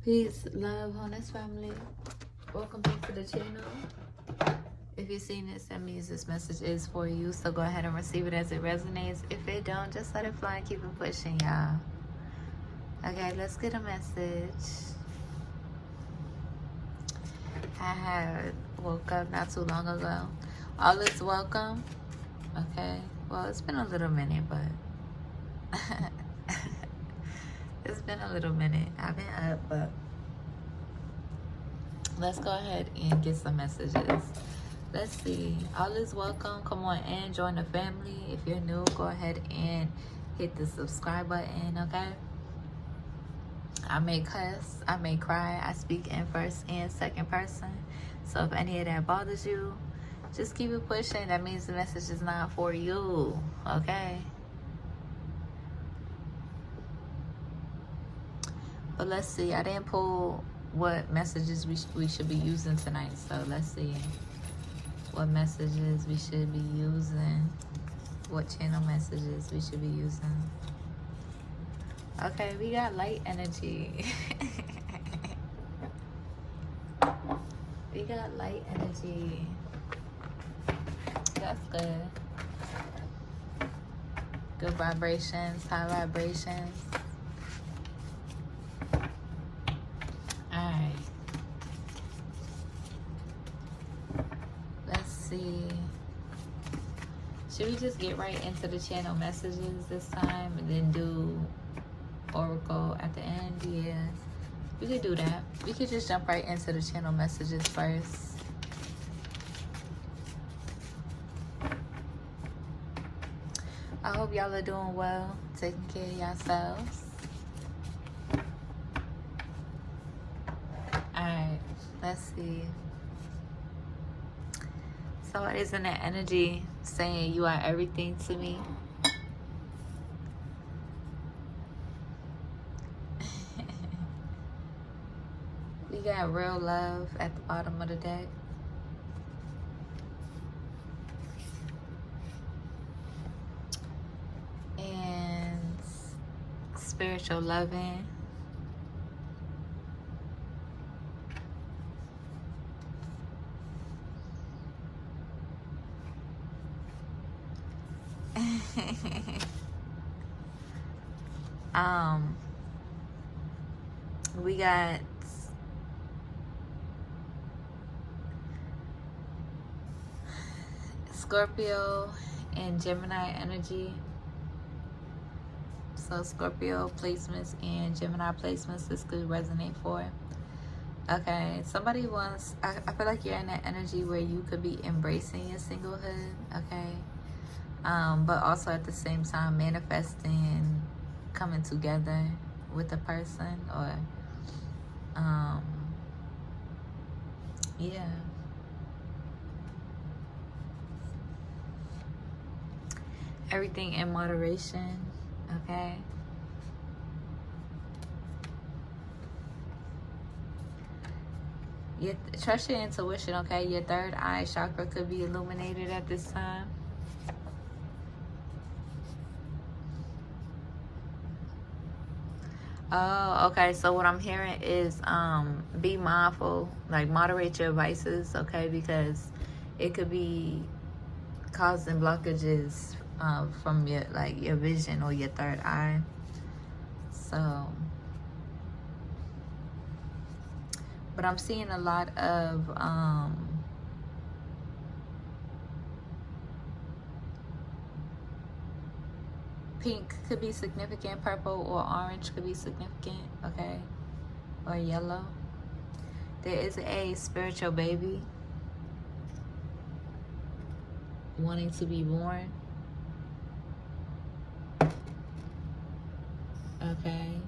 Peace, love, honest family. Welcome back to the channel. If you've seen this, that means this message is for you. So go ahead and receive it as it resonates. If it don't, just let it fly and keep it pushing, y'all. Okay, let's get a message. I had woke up not too long ago. All is welcome. Okay. Well, it's been a little minute, but it's been a little minute. I've been up, but let's go ahead and get some messages. Let's see. All is welcome. Come on in. Join the family. If you're new, go ahead and hit the subscribe button, okay? I may cuss. I may cry. I speak in first and second person. So if any of that bothers you, just keep it pushing. That means the message is not for you, okay? But let's see. I didn't pull what messages we should be using tonight. So let's see what messages we should be using. What channel messages we should be using. Okay, we got light energy. We got light energy. That's good. Good vibrations, high vibrations. Alright. Let's see. Should we just get right into the channel messages this time and then do Oracle at the end? Yeah. We could do that. We could just jump right into the channel messages first. I hope y'all are doing well, taking care of yourselves. Alright, let's see. Somebody's in that energy saying you are everything to me. We got real love at the bottom of the deck. And spiritual loving. We got Scorpio and Gemini energy. So Scorpio placements and Gemini placements, this could resonate for. Okay, somebody wants, I feel like you're in that energy where you could be embracing your singlehood, okay? But also at the same time manifesting coming together with a person, or yeah. Everything in moderation, okay? Trust your intuition, okay? Your third eye chakra could be illuminated at this time. Oh, okay. So what I'm hearing is be mindful, like moderate your vices, okay? Because it could be causing blockages from your vision or your third eye. So, but I'm seeing a lot of pink could be significant, purple or orange could be significant, okay? Or yellow. There is a spiritual baby wanting to be born. Okay.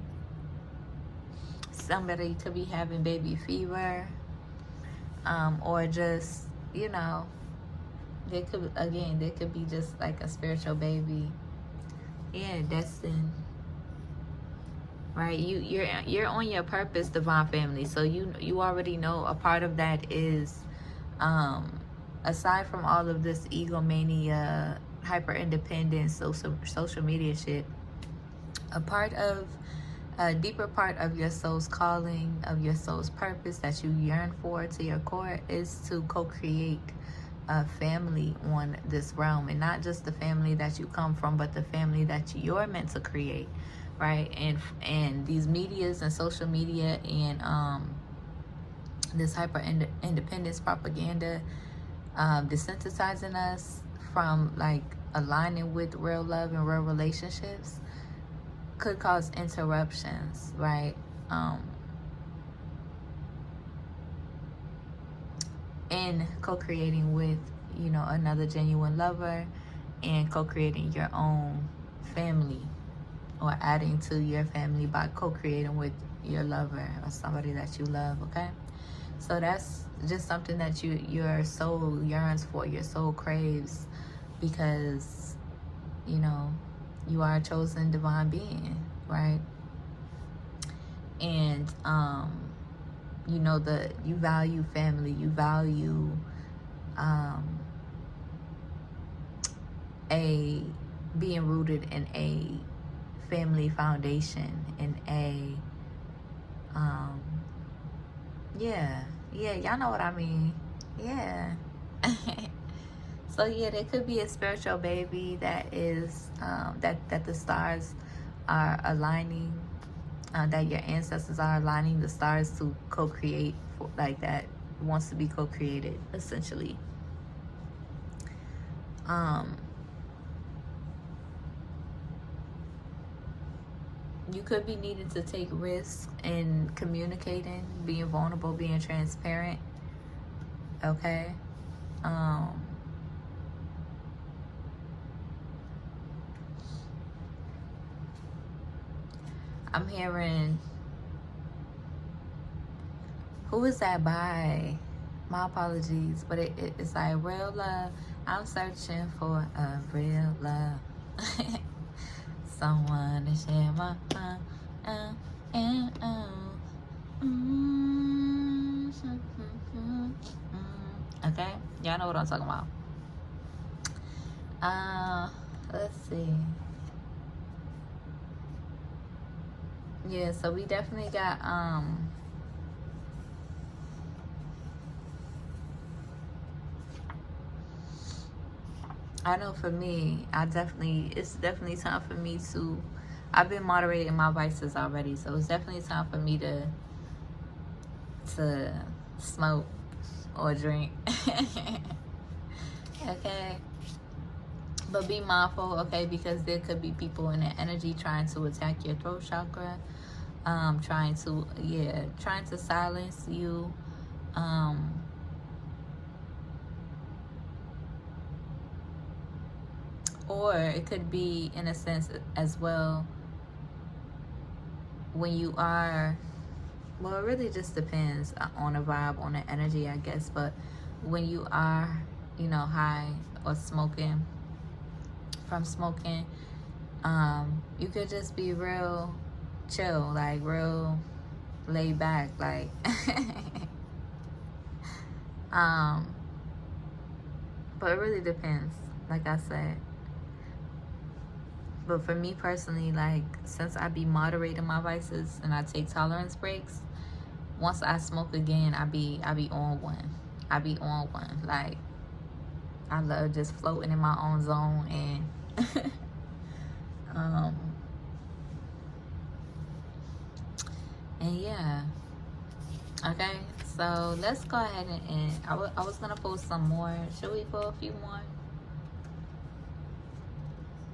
Somebody could be having baby fever. Or just, you know, there could be just like a spiritual baby. Yeah, destined. Right? You're on your purpose, divine family. So you already know a part of that is aside from all of this egomania, hyper independence, social media shit, a part of a deeper part of your soul's calling, of your soul's purpose that you yearn for to your core is to co-create a family on this realm, and not just the family that you come from, but the family that you're meant to create, right? And these medias and social media and this hyper independence propaganda desensitizing us from like aligning with real love and real relationships could cause interruptions, right? In co-creating with, you know, another genuine lover, and co-creating your own family, or adding to your family by co-creating with your lover or somebody that you love. Okay, so that's just something that your soul yearns for, your soul craves, because, you know, you are a chosen divine being, right? And you know, you value family, you value a being rooted in a family foundation, in a yeah, y'all know what I mean. Yeah. So yeah, there could be a spiritual baby that is that the stars are aligning, that your ancestors are aligning the stars to co-create, like that wants to be co-created, essentially. You could be needing to take risks in communicating, being vulnerable, being transparent. Okay. I'm hearing, who is that by? My apologies, but it's like real love. I'm searching for a real love. Someone to share my okay, y'all know what I'm talking about. Let's see. Yeah, so we definitely got I know for me, it's definitely time for me to, I've been moderating my vices already, so it's definitely time for me to smoke or drink. Okay, but be mindful, okay, because there could be people in that energy trying to attack your throat chakra, trying to silence you, or it could be, in a sense as well, when you are, well, it really just depends on the vibe, on the energy, I guess. But when you are, you know, high or smoking, you could just be real chill, like real laid back, like but it really depends, like I said. But for me personally, like, since I be moderating my vices and I take tolerance breaks, once I smoke again, I be on one. Like, I love just floating in my own zone, and and yeah. Okay, so let's go ahead and end. I was gonna post some more. Should we pull a few more?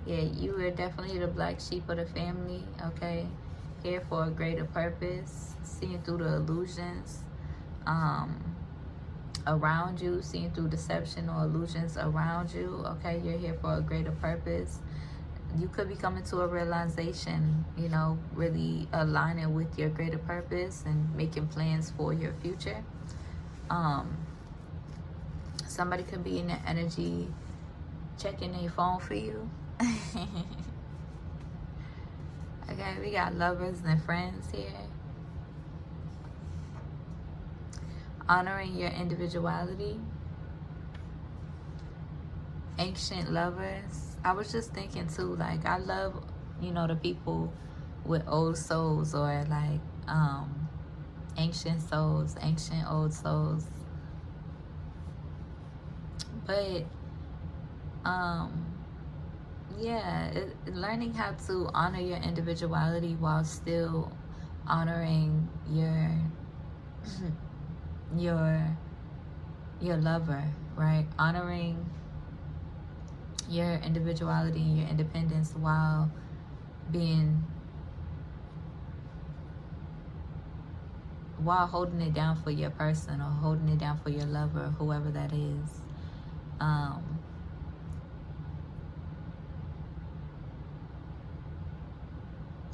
Yeah, you are definitely the black sheep of the family, okay? Here for a greater purpose, seeing through the illusions around you, seeing through deception or illusions around you, okay? You're here for a greater purpose. You could be coming to a realization, you know, really aligning with your greater purpose and making plans for your future. Somebody could be in the energy checking their phone for you. Okay, we got lovers and friends here. Honoring your individuality. Ancient lovers. I was just thinking too, like, I love, you know, the people with old souls, or like ancient souls, ancient old souls. But yeah, learning how to honor your individuality while still honoring your your lover, right? Honoring your individuality and your independence while holding it down for your person, or holding it down for your lover, whoever that is.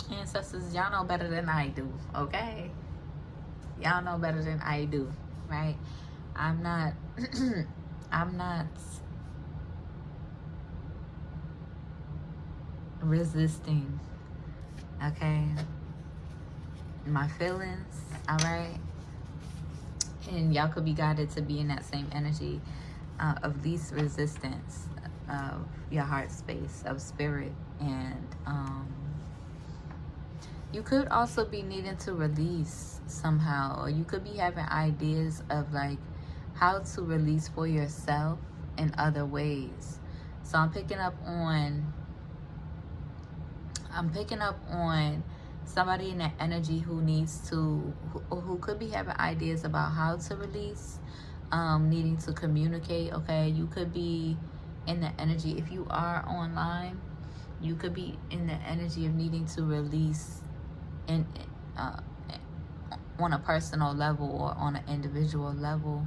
Ancestors, y'all know better than I do, okay? Y'all know better than I do, right? I'm not I'm not resisting, okay, my feelings, all right? And y'all could be guided to be in that same energy of least resistance of your heart space, of spirit. And you could also be needing to release somehow, or you could be having ideas of like how to release for yourself in other ways. So I'm picking up on somebody in that energy who needs to, who could be having ideas about how to release, needing to communicate, okay? You could be in the energy, if you are online, you could be in the energy of needing to release on a personal level or on an individual level.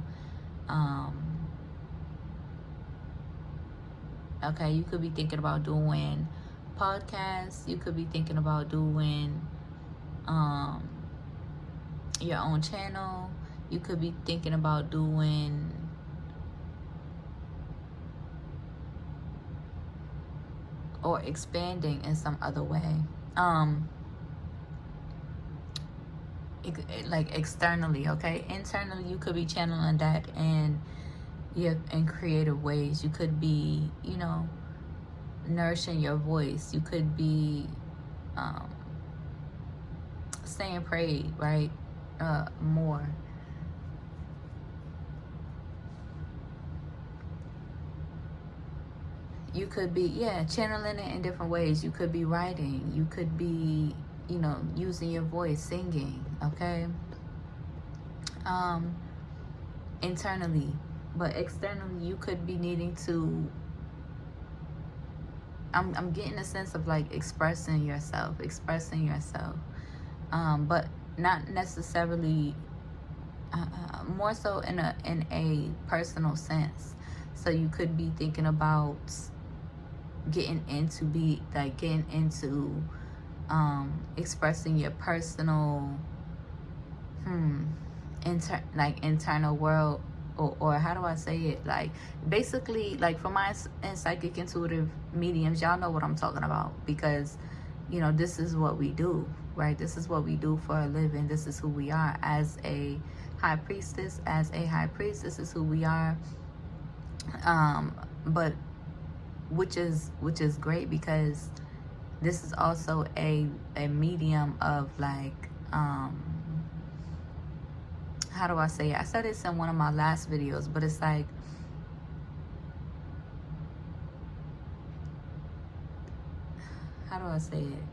Okay, you could be thinking about doing podcasts. You could be thinking about doing your own channel. You could be thinking about doing or expanding in some other way. Like externally, okay? Internally, you could be channeling that in creative ways. You could be, you know, nourishing your voice. You could be saying pray, right? More. You could be, channeling it in different ways. You could be writing. You could be, you know, using your voice, singing, okay? Internally. But externally, you could be needing to, I'm getting a sense of like expressing yourself, but not necessarily, more so in a personal sense. So you could be thinking about getting into expressing your personal internal world, or how do I say it, like basically, like for my psychic intuitive mediums, y'all know what I'm talking about, because you know, this is what we do, right? This is what we do for a living. This is who we are as a high priestess. This is who we are. But which is great, because this is also a medium of like, how do I say it? I said this in one of my last videos, but it's like, how do I say it?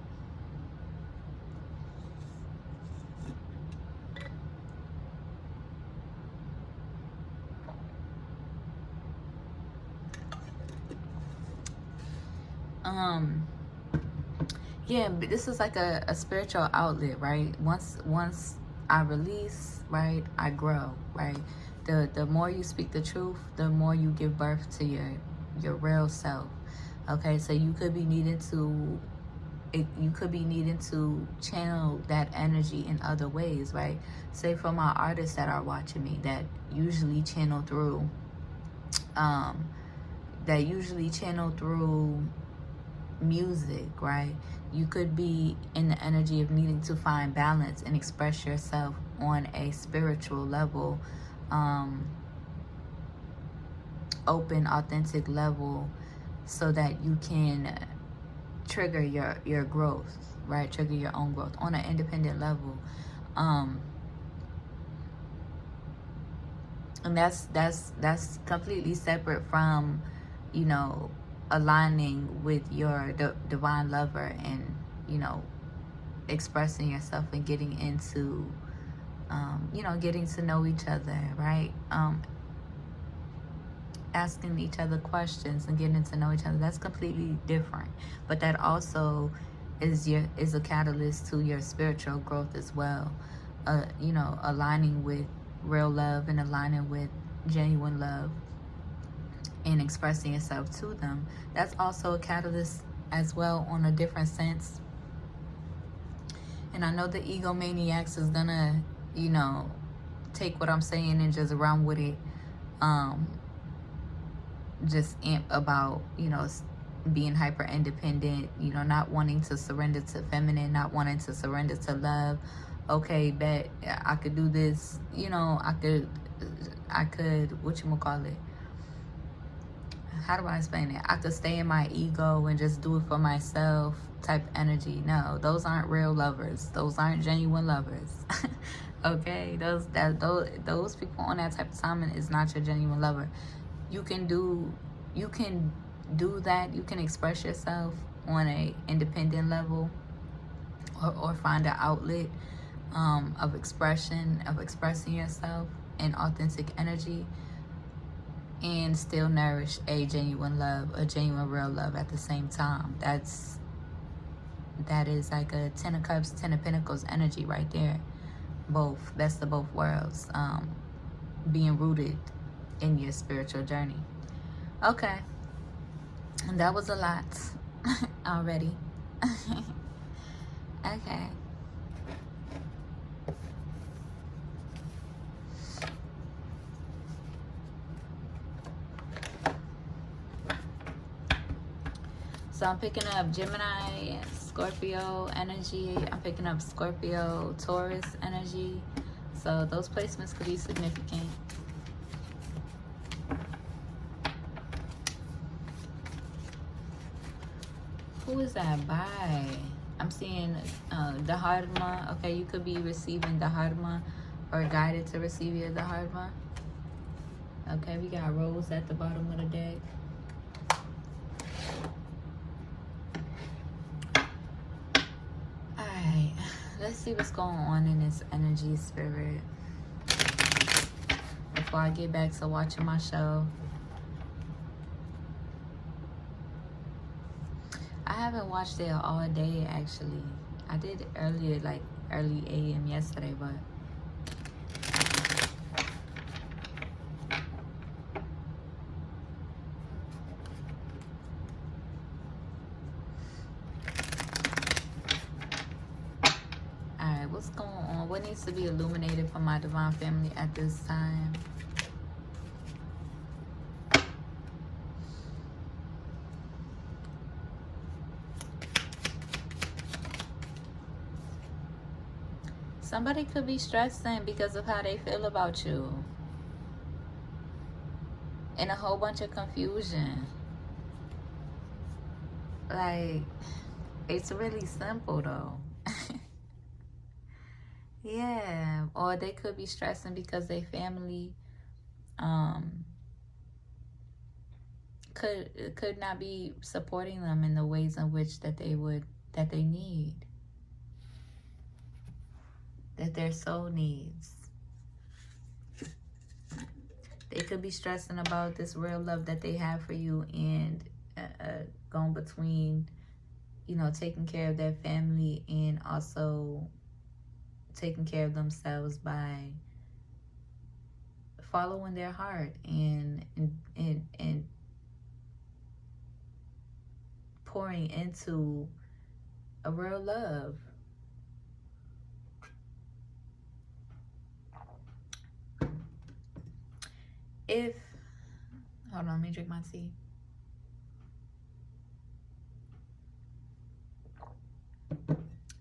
Yeah, but this is like a spiritual outlet, right? Once I release, right, I grow, right? The more you speak the truth, the more you give birth to your real self. Okay, so you could be needing to channel that energy in other ways, right? Say for my artists that are watching me, that usually channel through music, right? You could be in the energy of needing to find balance and express yourself on a spiritual level, open, authentic level, so that you can trigger your growth, right? Trigger your own growth on an independent level. And that's completely separate from, you know, aligning with your divine lover, and, you know, expressing yourself and getting into, you know, getting to know each other, right? Asking each other questions and getting to know each other. That's completely different. But that also is a catalyst to your spiritual growth as well. You know, aligning with real love and aligning with genuine love and expressing yourself to them. That's also a catalyst as well, on a different sense. And I know the egomaniacs is gonna, you know, take what I'm saying and just run with it. Just amp about, you know, being hyper independent, you know, not wanting to surrender to feminine, not wanting to surrender to love. Okay, bet I could do this, you know, I could, whatchamacallit, how do I explain it? I could stay in my ego and just do it for myself type energy. No, those aren't real lovers. Those aren't genuine lovers. Okay, those people on that type of timing is not your genuine lover. You can do that. You can express yourself on a independent level, or find an outlet of expression, of expressing yourself in authentic energy, and still nourish a genuine love, a genuine real love at the same time. That is like a 10 of Cups, 10 of Pentacles energy right there. Both, best of both worlds, being rooted in your spiritual journey. Okay, and that was a lot already. Okay. So I'm picking up Gemini, Scorpio energy. I'm picking up Scorpio, Taurus energy. So those placements could be significant. Who is that by? I'm seeing the Dharma. Okay, you could be receiving the Dharma or guided to receive your Dharma. Okay, we got Rose at the bottom of the deck. Alright, let's see what's going on in this energy, spirit, before I get back to watching my show. I haven't watched it all day, actually. I did earlier, like early AM yesterday, but alright, what's going on? What needs to be illuminated for my divine family at this time? Somebody could be stressing because of how they feel about you. And a whole bunch of confusion. Like, it's really simple though. Yeah. Or they could be stressing because their family could not be supporting them in the ways in which that they need. That their soul needs. They could be stressing about this real love that they have for you, and going between, you know, taking care of their family and also taking care of themselves by following their heart and pouring into a real love. Hold on, let me drink my tea.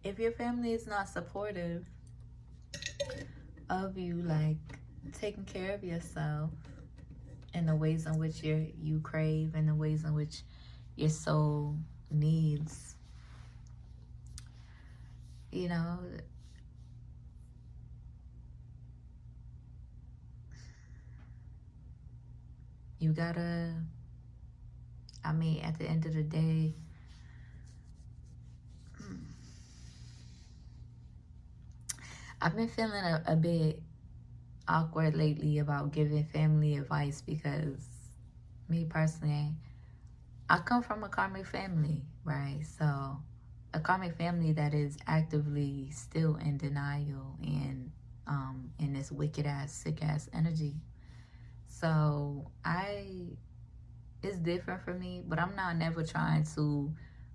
If your family is not supportive of you, like taking care of yourself in the ways in which you crave, and the ways in which your soul needs, you know, you gotta, I mean, at the end of the day, I've been feeling a bit awkward lately about giving family advice because me personally, I come from a karmic family, right? So a karmic family that is actively still in denial and in this wicked ass, sick ass energy. So it's different for me, but I'm not never trying to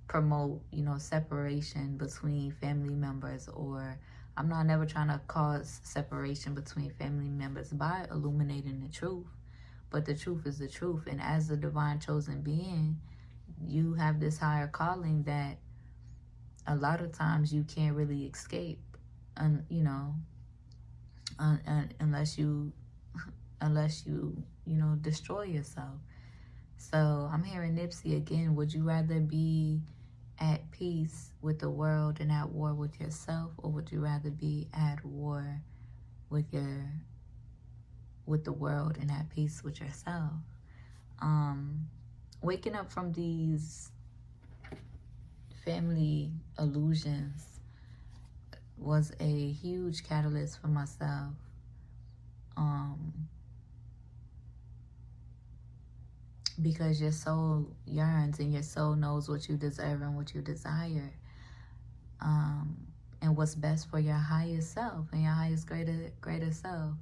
promote, you know, separation between family members, or I'm not never trying to cause separation between family members by illuminating the truth. But the truth is the truth. And as a divine chosen being, you have this higher calling that a lot of times you can't really escape, you know, unless you, you know, destroy yourself. So I'm hearing Nipsey again. Would you rather be at peace with the world and at war with yourself, or would you rather be at war with the world and at peace with yourself? Waking up from these family illusions was a huge catalyst for myself. Because your soul yearns and your soul knows what you deserve and what you desire, and what's best for your highest self and your highest greater self.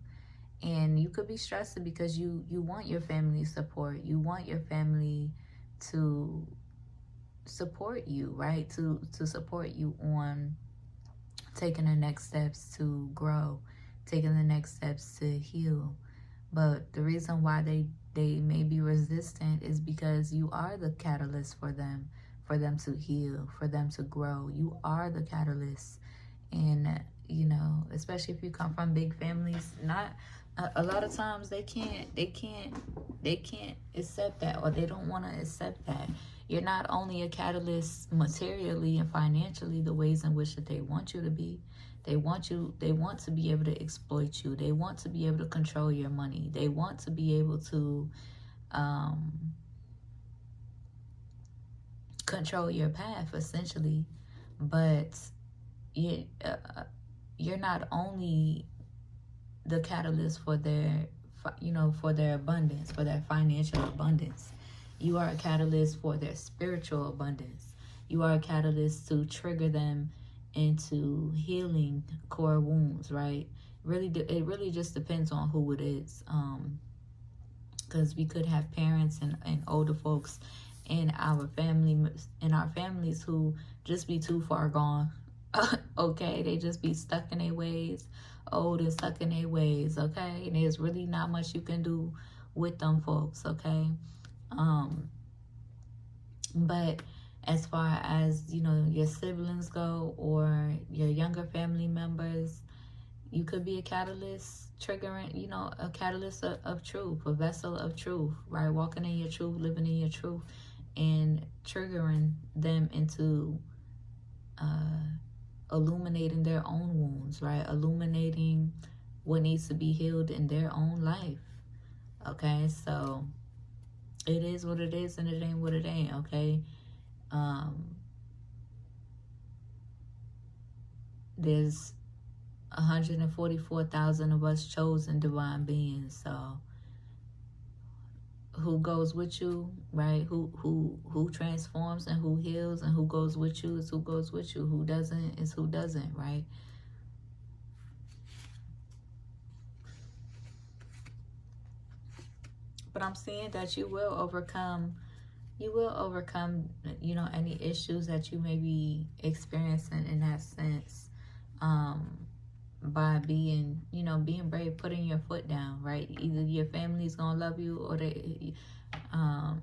And you could be stressed because you want your family support. You want your family to support you, right? To support you on taking the next steps to grow, taking the next steps to heal. But the reason why they may be resistant is because you are the catalyst for them to heal, for them to grow. You are the catalyst. And, you know, especially if you come from big families, not a lot of times they can't accept that, or they don't want to accept that. You're not only a catalyst materially and financially, the ways in which that they want you to be. They want to be able to exploit you. They want to be able to control your money. They want to be able to control your path, essentially. But you're not only the catalyst for their, you know, for their abundance, for their financial abundance. You are a catalyst for their spiritual abundance. You are a catalyst to trigger them into healing core wounds, right? It really just depends on who it is. Because we could have parents and older folks in our families who just be too far gone. Okay, they just be stuck in their ways, old and stuck in their ways. Okay, and there's really not much you can do with them folks. Okay, but as far as, you know, your siblings go, or your younger family members, you could be a catalyst triggering, you know, a catalyst of truth, a vessel of truth, right? Walking in your truth, living in your truth, and triggering them into illuminating their own wounds, right? Illuminating what needs to be healed in their own life. Okay, so it is what it is, and it ain't what it ain't. Okay, there's 144,000 of us chosen divine beings. So who goes with you, right? Who transforms and who heals, and who goes with you is who goes with you. Who doesn't is who doesn't, right? But I'm seeing that you will overcome, you know, any issues that you may be experiencing in that sense, by being, you know, being brave, putting your foot down, right? Either your family's gonna love you, or they, I'm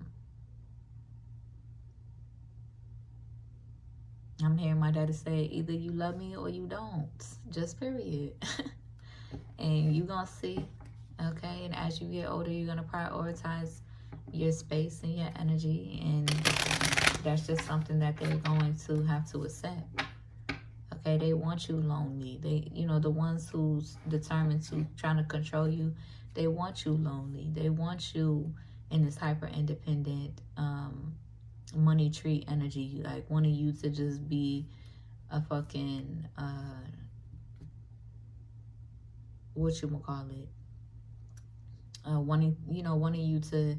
hearing my daddy say, either you love me or you don't, just period. And you gonna see, okay? And as you get older, you're gonna prioritize your space and your energy, and that's just something that they're going to have to accept. Okay, they want you lonely. They, you know, the ones who's determined to trying to control you, they want you lonely. They want you in this hyper independent, money tree energy, like wanting you to just be a fucking, what you call it, wanting you to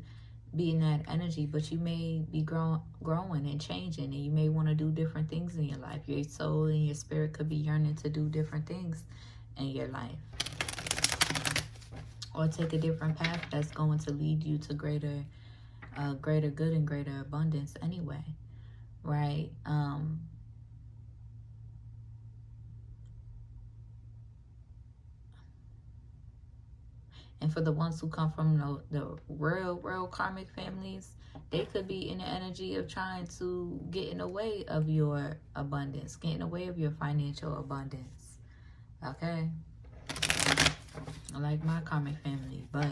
be in that energy, but you may be growing and changing, and you may want to do different things in your life. Your soul and your spirit could be yearning to do different things in your life, or take a different path that's going to lead you to greater good and greater abundance anyway, right? And for the ones who come from the real karmic families, they could be in the energy of trying to get in the way of your abundance, get in the way of your financial abundance. Okay? Like my karmic family, but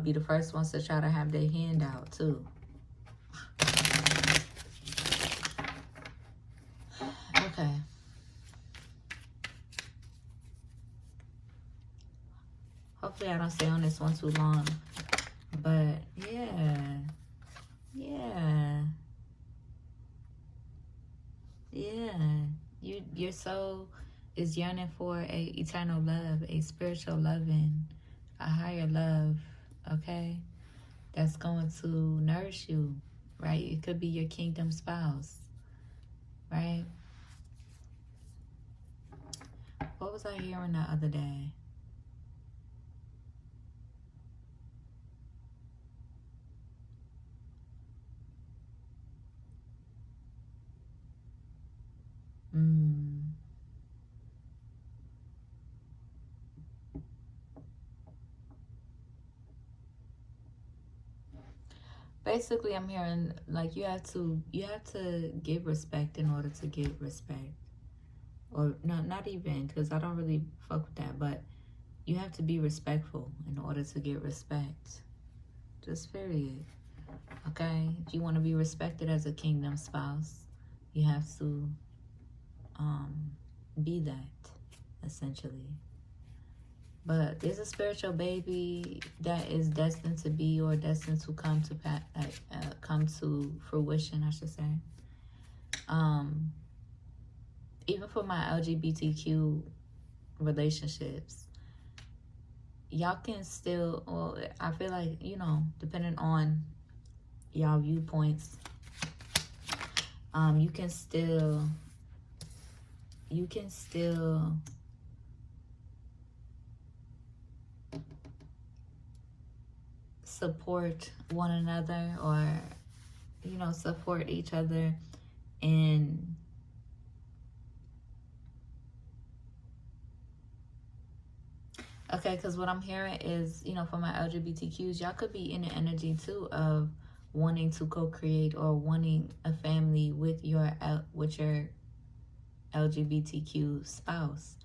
be the first ones to try to have their hand out too. Okay. Hopefully I don't stay on this one too long. But yeah. Your soul is yearning for a eternal love, a spiritual loving, a higher love, okay? That's going to nourish you, right? It could be your kingdom spouse, right? What was I hearing the other day? Basically, I'm hearing like you have to give respect in order to get respect, or not even, because I don't really fuck with that, but you have to be respectful in order to get respect. Just period. Okay, if you want to be respected as a kingdom spouse, you have to be that, essentially. But there's a spiritual baby that is destined to be, or destined to come to fruition, I should say. Even for my LGBTQ relationships, y'all can still, well, I feel like, you know, depending on y'all viewpoints, you can still support one another, or, you know, support each other. And okay, because what I'm hearing is, you know, for my LGBTQs, y'all could be in the energy too of wanting to co-create or wanting a family with your LGBTQ spouse.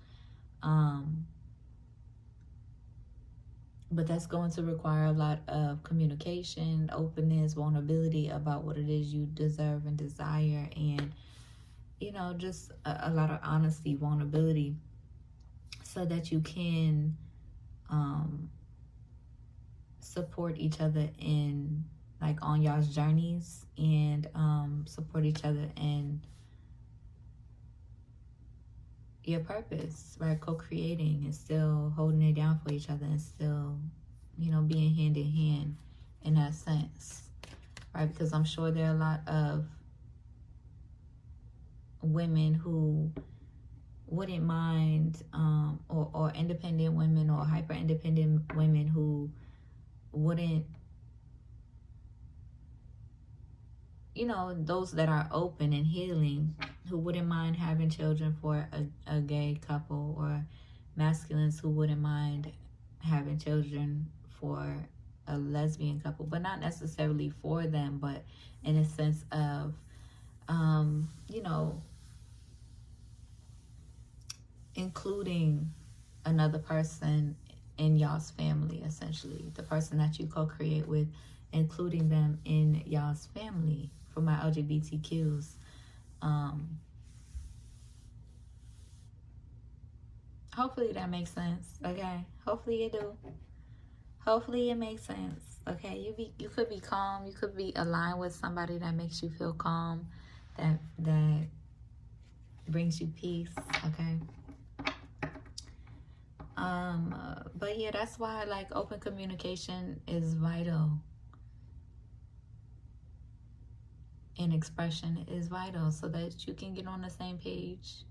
But that's going to require a lot of communication, openness, vulnerability about what it is you deserve and desire, and, you know, just a lot of honesty, vulnerability, so that you can support each other in, like, on y'all's journeys, and support each other in your purpose, right? Co-creating and still holding it down for each other, and still, you know, being hand in hand in that sense, right? Because I'm sure there are a lot of women who wouldn't mind, or independent women, or hyper independent women who wouldn't, you know, those that are open and healing, who wouldn't mind having children for a gay couple, or masculines who wouldn't mind having children for a lesbian couple, but not necessarily for them, but in a sense of, you know, including another person in y'all's family, essentially. The person that you co-create with, including them in y'all's family for my LGBTQs. Hopefully that makes sense, okay? Hopefully it do. Hopefully it makes sense, okay? You could be calm. You could be aligned with somebody that makes you feel calm, that brings you peace, okay? But yeah, that's why like open communication is vital. And expression is vital so that you can get on the same page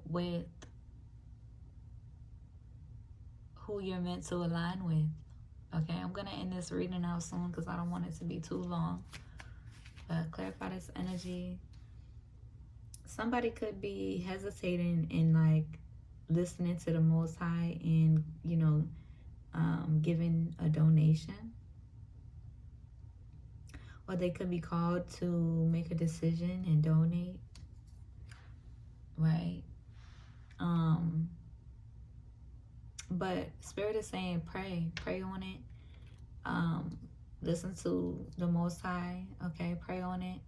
with who you're meant to align with. Okay, I'm gonna end this reading out soon because I don't want it to be too long. But clarify this energy. Somebody could be hesitating in like listening to the Most High and, you know, giving a donation. Or they could be called to make a decision and donate. Right? But Spirit is saying pray on it. Listen to the Most High, okay? Pray on it.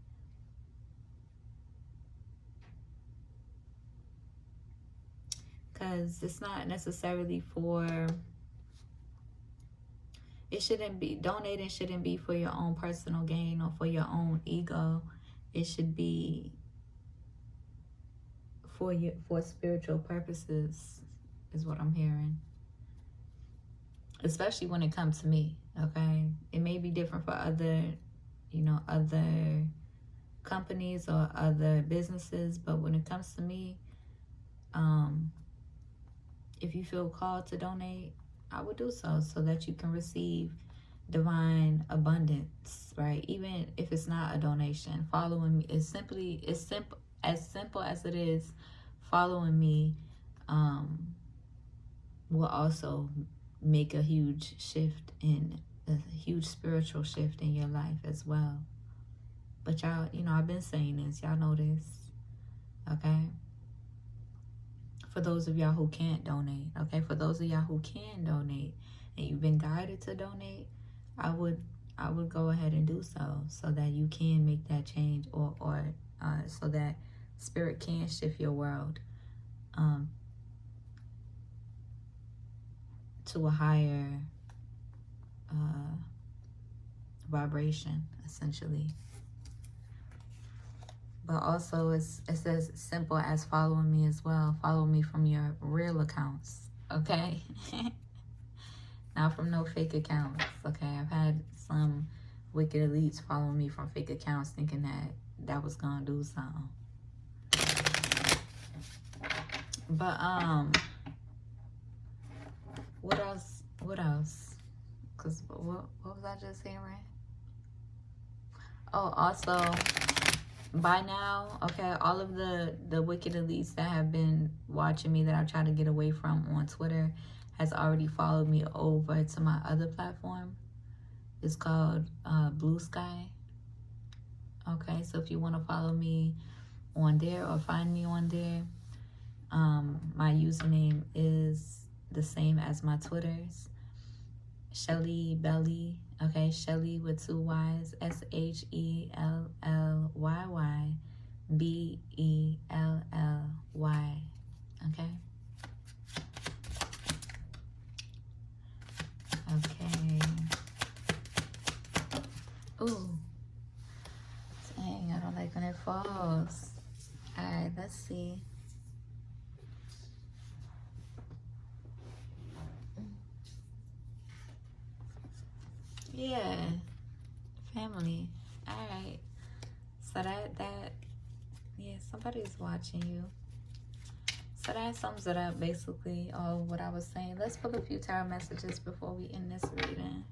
Because it's not necessarily for, it shouldn't be, donating shouldn't be for your own personal gain or for your own ego. It should be for spiritual purposes, is what I'm hearing. Especially when it comes to me, okay? It may be different for other, you know, other companies or other businesses, but when it comes to me, if you feel called to donate, I would do so that you can receive divine abundance, right? Even if it's not a donation, following me is simple as it is. Following me will also make a huge shift, in a huge spiritual shift in your life as well. But y'all, you know, I've been saying this, y'all know this, okay? For those of y'all who can't donate, okay? For those of y'all who can donate and you've been guided to donate, I would go ahead and do so that you can make that change, or so that Spirit can shift your world to a higher vibration, essentially. But also, it says simple as following me as well. Follow me from your real accounts, okay? Not from no fake accounts, okay? I've had some wicked elites follow me from fake accounts thinking that was gonna do something. But, what else? Because what was I just hearing? Oh, also, by now, okay, all of the wicked elites that have been watching me, that I've tried to get away from on Twitter, has already followed me over to my other platform. It's called Blue Sky. Okay, so if you want to follow me on there or find me on there, my username is the same as my Twitter's. Shelly Belly, okay, Shelly with 2 Y's, SHELLYBELLY, okay? Okay. Ooh. Dang, I don't like when it falls. Alright, let's see. Yeah, family. All right. So that yeah, somebody's watching you. So that sums it up, basically, all what I was saying. Let's pull a few tarot messages before we end this reading,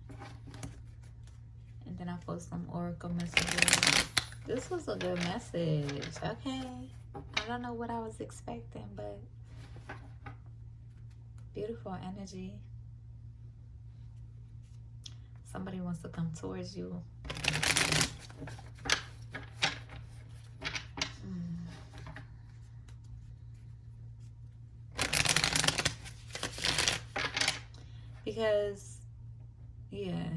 and then I'll post some oracle messages. This was a good message. Okay, I don't know what I was expecting, but beautiful energy. Somebody wants to come towards you. Because, yeah.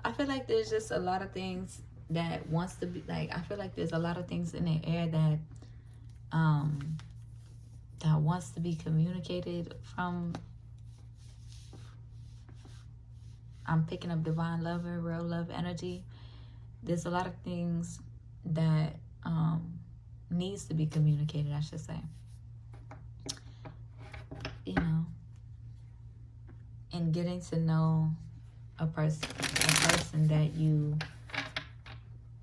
I feel like there's just a lot of things that wants to be, like, I feel like there's a lot of things in the air that that wants to be communicated from. I'm picking up divine love and real love energy. There's a lot of things that needs to be communicated, I should say. You know, and getting to know a person that you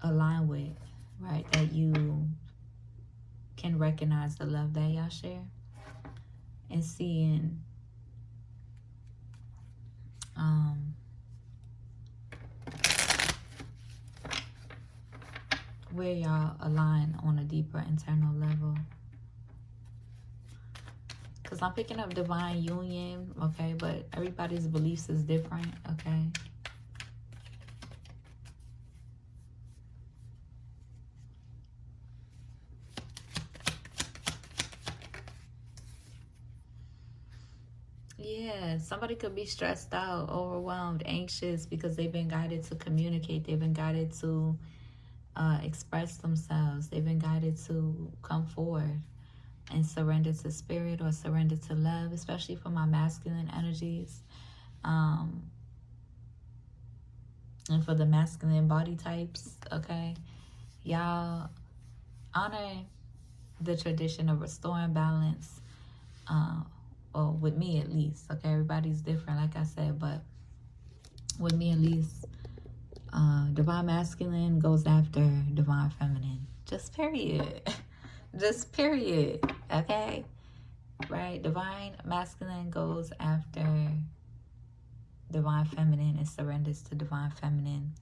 align with, right? That you can recognize the love that y'all share, and seeing where y'all align on a deeper internal level. Because I'm picking up divine union, okay? But everybody's beliefs is different, okay? Yeah, somebody could be stressed out, overwhelmed, anxious because they've been guided to communicate. They've been guided to express themselves. They've been guided to come forward and surrender to spirit or surrender to love, especially for my masculine energies. And for the masculine body types, okay? Y'all honor the tradition of restoring balance, or with me at least, okay? Everybody's different, like I said, but with me at least, divine masculine goes after divine feminine. Just period. Just period, okay? Right? Divine masculine goes after divine feminine and surrenders to divine feminine.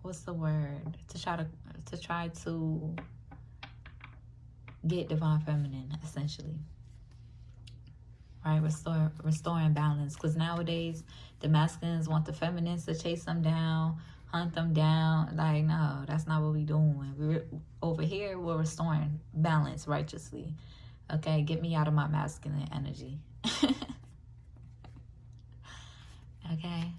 What's the word? To try to get divine feminine, essentially. Right? Restoring balance. Because nowadays, the masculines want the feminines to chase them down, hunt them down. Like, no, that's not what we're doing. Over here, we're restoring balance righteously. Okay? Get me out of my masculine energy. Okay?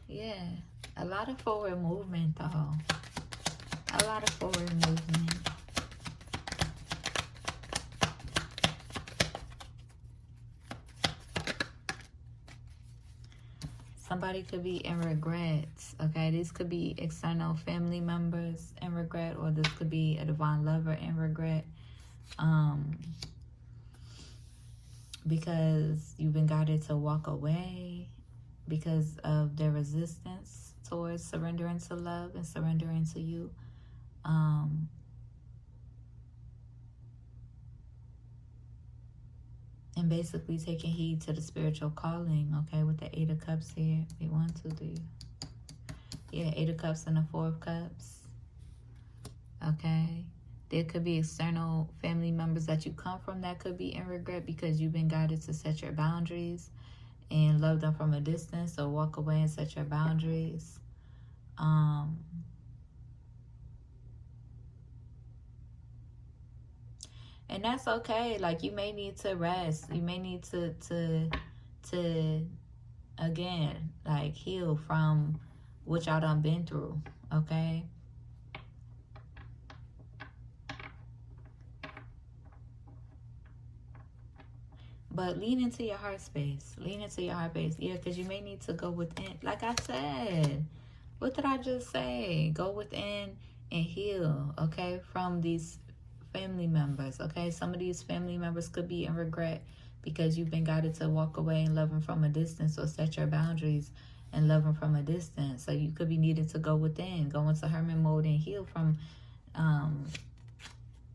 Yeah. A lot of forward movement, though. A lot of forward movement. Somebody could be in regrets, okay? These could be external family members in regret, or this could be a divine lover in regret. Because you've been guided to walk away because of their resistance towards surrendering to love and surrendering to you. And basically taking heed to the spiritual calling, okay, with the 8 of Cups here. Wait, 1, 2, 3. Yeah, 8 of Cups and the 4 of Cups. Okay. There could be external family members that you come from that could be in regret because you've been guided to set your boundaries and love them from a distance, or walk away and set your boundaries. And that's okay. Like, you may need to rest. You may need to again, like, heal from what y'all done been through, okay? But lean into your heart space. Lean into your heart space. Yeah, because you may need to go within. Like I said, what did I just say? Go within and heal, okay, from these family members, okay? Some of these family members could be in regret because you've been guided to walk away and love them from a distance, or set your boundaries and love them from a distance. So you could be needed to go within, go into hermit mode and heal from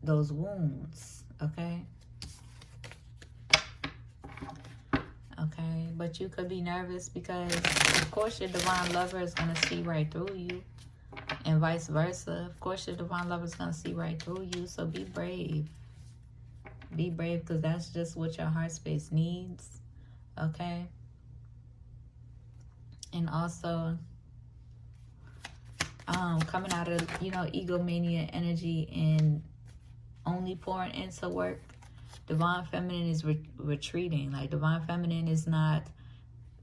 those wounds, okay? Okay, but you could be nervous because, of course, your divine lover is going to see right through you, and vice versa. Of course, your divine lover is going to see right through you, so be brave. Be brave, because that's just what your heart space needs, okay? And also, coming out of, egomania energy and only pouring into work. Divine feminine is retreating. Like, divine feminine is not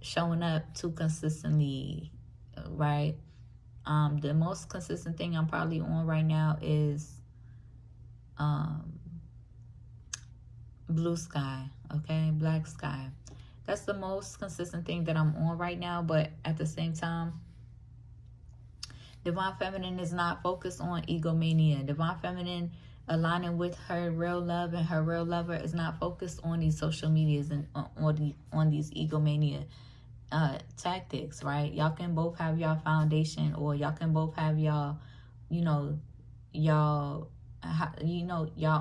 showing up too consistently, right? The most consistent thing I'm probably on right now is blue sky, okay? Black sky. That's the most consistent thing that I'm on right now. But at the same time, divine feminine is not focused on egomania. Divine feminine aligning with her real love and her real lover is not focused on these social medias and on these egomania tactics, right? Y'all can both have y'all foundation, or y'all can both have y'all, y'all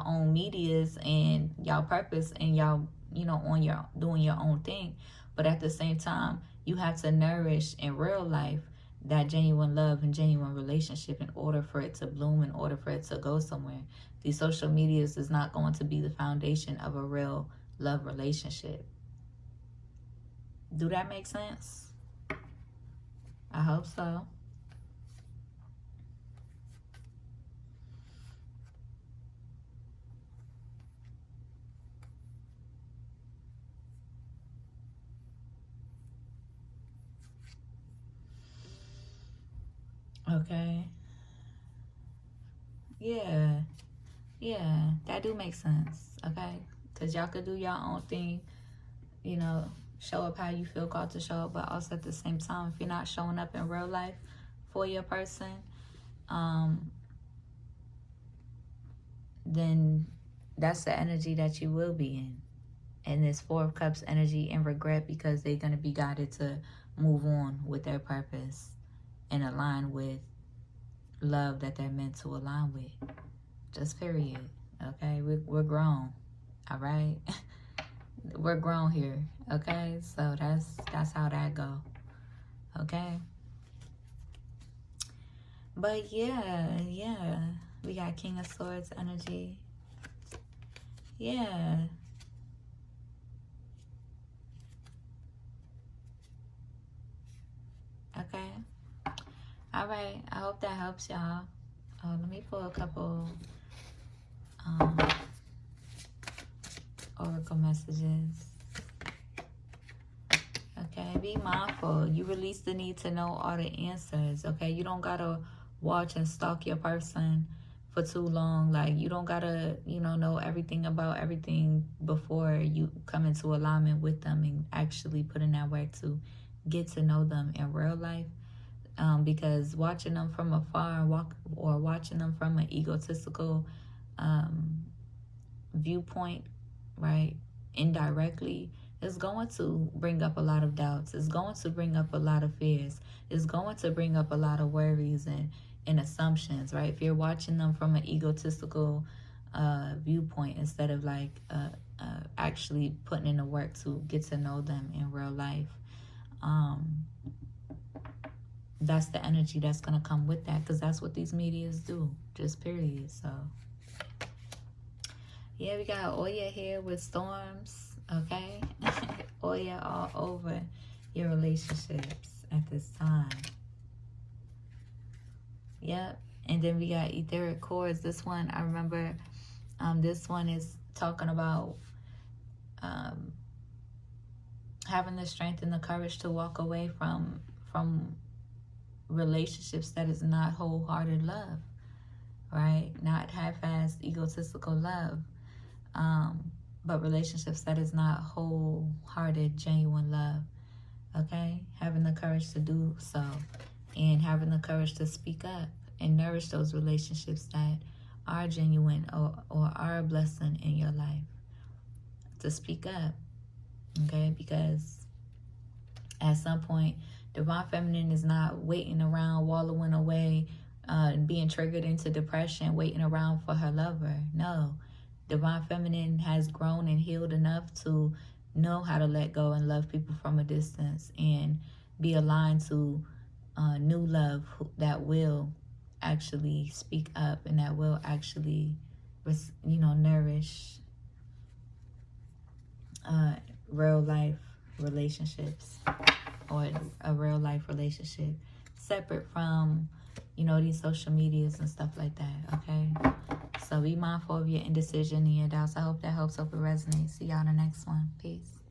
own medias and y'all purpose, and y'all, on your doing your own thing. But at the same time, you have to nourish in real life that genuine love and genuine relationship in order for it to bloom, in order for it to go somewhere. These social medias is not going to be the foundation of a real love relationship. Do that make sense? I hope so. Okay. Yeah, that do make sense. Okay, because y'all could do your own thing, show up how you feel called to show up, but also at the same time, if you're not showing up in real life for your person, then that's the energy that you will be in. And this Four of Cups energy and regret, because they're going to be guided to move on with their purpose and align with love that they're meant to align with. Just period. Okay, we're grown. All right. We're grown here. Okay, so that's how that go. Okay. But yeah, we got King of Swords energy. Yeah. Okay. All right. I hope that helps y'all. Let me pull a couple oracle messages. Okay, be mindful. You release the need to know all the answers. Okay, you don't gotta watch and stalk your person for too long. Like, you don't gotta, know everything about everything before you come into alignment with them and actually put in that work to get to know them in real life. Because watching them from afar or watching them from an egotistical viewpoint, right, indirectly, is going to bring up a lot of doubts. It's going to bring up a lot of fears. It's going to bring up a lot of worries and assumptions, right? If you're watching them from an egotistical viewpoint instead of actually putting in the work to get to know them in real life, that's the energy that's going to come with that, because that's what these medias do, just period. So yeah, we got Oya here with storms, okay? Oya all over your relationships at this time. Yep. And then we got etheric cords. This one, I remember, this one is talking about having the strength and the courage to walk away from relationships that is not wholehearted love, right? Not half-assed egotistical love, but relationships that is not wholehearted, genuine love. Okay, having the courage to do so, and having the courage to speak up and nourish those relationships that are genuine or are a blessing in your life. To speak up, okay, because at some point, divine feminine is not waiting around, wallowing away, and being triggered into depression, waiting around for her lover. No, divine feminine has grown and healed enough to know how to let go and love people from a distance and be aligned to new love that will actually speak up and that will actually, nourish real life relationships, or a real life relationship separate from, these social medias and stuff like that, okay? So be mindful of your indecision and your doubts. I hope that helps. Hope it resonates. See y'all in the next one. Peace.